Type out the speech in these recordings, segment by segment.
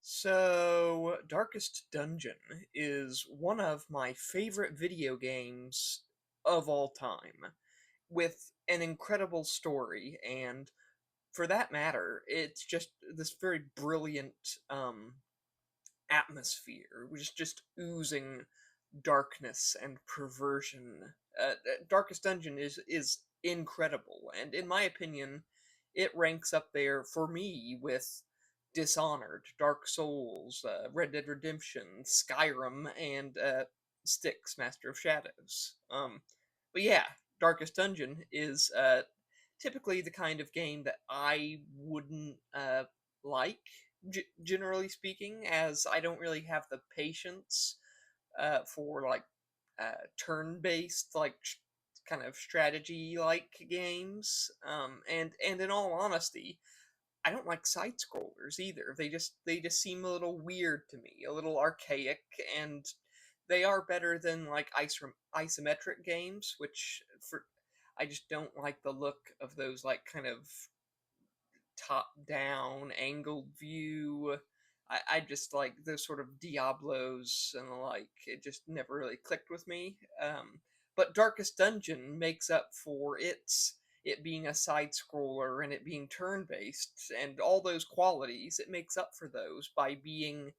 So, Darkest Dungeon is one of my favorite video games of all time, with an incredible story, and for that matter, it's just this very brilliant atmosphere, which is just oozing darkness and perversion. Darkest Dungeon is incredible, and in my opinion, it ranks up there for me with Dishonored, Dark Souls, Red Dead Redemption, Skyrim, and Styx, Master of Shadows. But yeah, Darkest Dungeon is typically the kind of game that I wouldn't like, generally speaking, as I don't really have the patience for like turn-based kind of strategy-like games. And in all honesty, I don't like side scrollers either. They just seem a little weird to me, a little archaic, and they are better than like isometric games, which for I just don't like the look of those like kind of top down angled view. I just like those sort of Diablos and the like. It just never really clicked with me. But Darkest Dungeon makes up for it being a side scroller and it being turn based and all those qualities. It makes up for those by being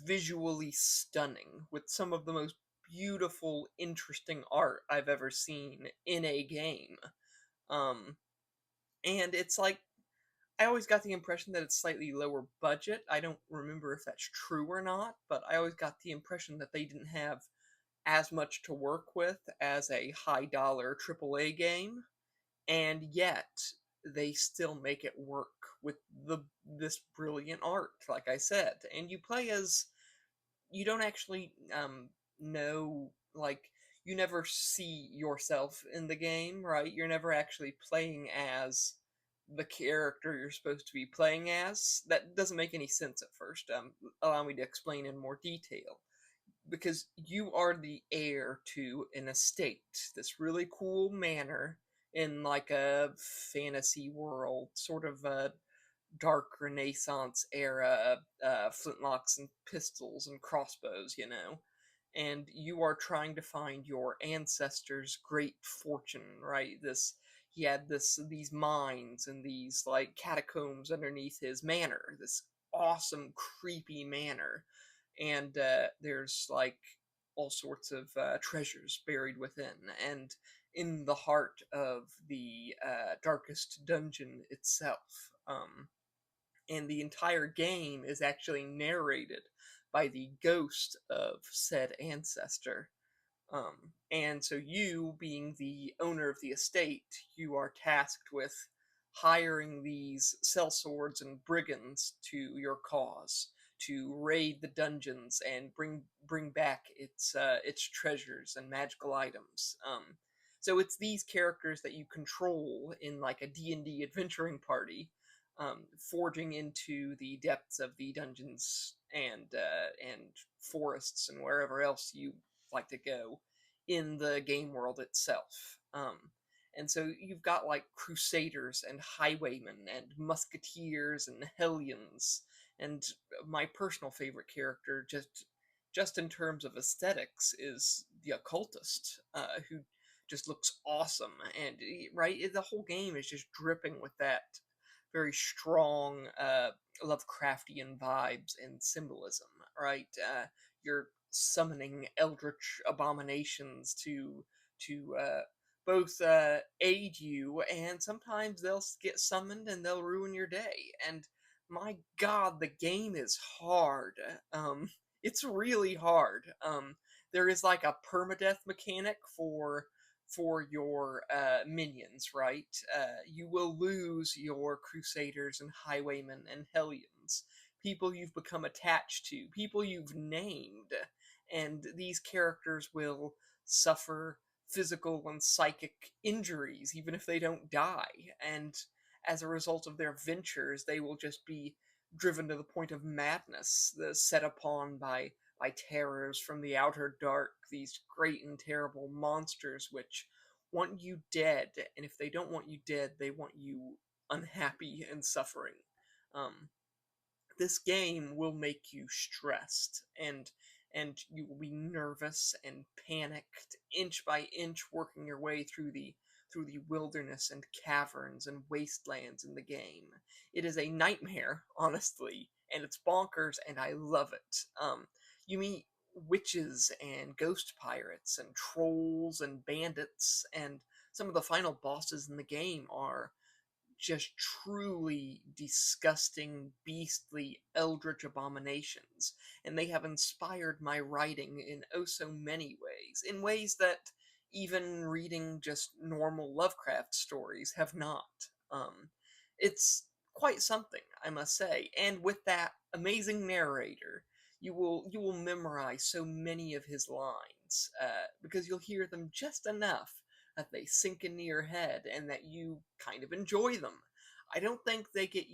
visually stunning with some of the most beautiful, interesting art I've ever seen in a game. Um, and it's like I always got the impression that it's slightly lower budget. I don't remember if that's true or not, but I always got the impression that they didn't have as much to work with as a high dollar AAA game, and yet they still make it work with this brilliant art, like I said. And you don't actually know, like, you never see yourself in the game, right? You're never actually playing as the character you're supposed to be playing as. That doesn't make any sense at first. Allow me to explain in more detail. Because you are the heir to an estate, this really cool manor in like a fantasy world, sort of a dark Renaissance era, flintlocks and pistols and crossbows, you know. And you are trying to find your ancestors' great fortune, right? He had these mines and these like catacombs underneath his manor, this awesome creepy manor, and there's like all sorts of treasures buried within. And in the heart of the darkest dungeon itself, and the entire game is actually narrated by the ghost of said ancestor. And so you, being the owner of the estate, you are tasked with hiring these sellswords and brigands to your cause to raid the dungeons and bring back its treasures and magical items. So it's these characters that you control in like a D&D adventuring party, forging into the depths of the dungeons and forests and wherever else you like to go in the game world itself. And so you've got like crusaders and highwaymen and musketeers and hellions, and my personal favorite character, just in terms of aesthetics, is the occultist, who just looks awesome. And right, the whole game is just dripping with that very strong Lovecraftian vibes and symbolism, right? You're summoning eldritch abominations to both aid you, and sometimes they'll get summoned and they'll ruin your day. And my God, the game is hard. It's really hard. There is like a permadeath mechanic for your minions, right? You will lose your crusaders and highwaymen and hellions, people you've become attached to, people you've named, and these characters will suffer physical and psychic injuries even if they don't die. And as a result of their ventures, they will just be driven to the point of madness, set upon by terrors from the outer dark, these great and terrible monsters which want you dead, and if they don't want you dead, they want you unhappy and suffering. Um, this game will make you stressed, and you will be nervous and panicked, inch by inch, working your way through the wilderness and caverns and wastelands in the game. It is a nightmare, honestly, and it's bonkers, and I love it. You meet witches and ghost pirates and trolls and bandits, and some of the final bosses in the game are just truly disgusting, beastly, eldritch abominations, and they have inspired my writing in oh so many ways, in ways that even reading just normal Lovecraft stories have not. It's quite something, I must say, and with that amazing narrator, you will memorize so many of his lines because you'll hear them just enough that they sink into your head and that you kind of enjoy them. I don't think they get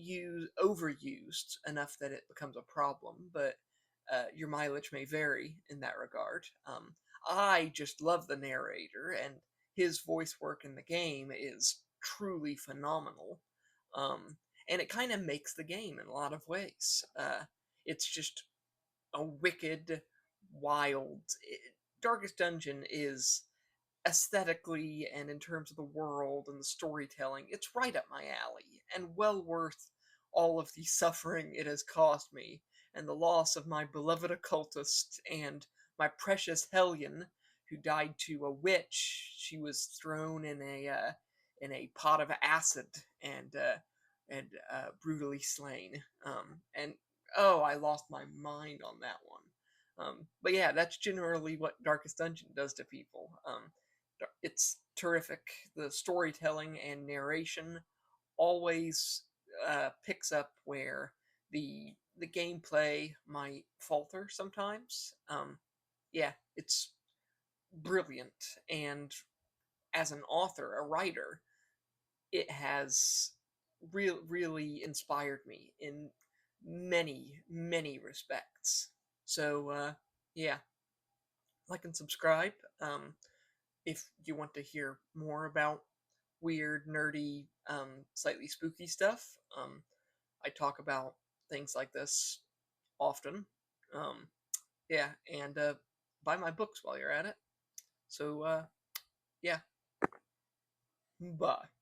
overused enough that it becomes a problem, but your mileage may vary in that regard. I just love the narrator, and his voice work in the game is truly phenomenal. Um, and it kind of makes the game in a lot of ways. It's just a wicked, wild. Darkest Dungeon is aesthetically and in terms of the world and the storytelling, it's right up my alley and well worth all of the suffering it has caused me and the loss of my beloved occultist and my precious Hellion, who died to a witch. She was thrown in a pot of acid and brutally slain. And oh, I lost my mind on that one. But yeah, that's generally what Darkest Dungeon does to people. It's terrific. The storytelling and narration always picks up where the gameplay might falter sometimes. Yeah, it's brilliant, and as an author, a writer, it has really inspired me in many respects. So yeah, like and subscribe. If you want to hear more about weird, nerdy, slightly spooky stuff. I talk about things like this often. Um, yeah, and buy my books while you're at it. So, yeah, bye.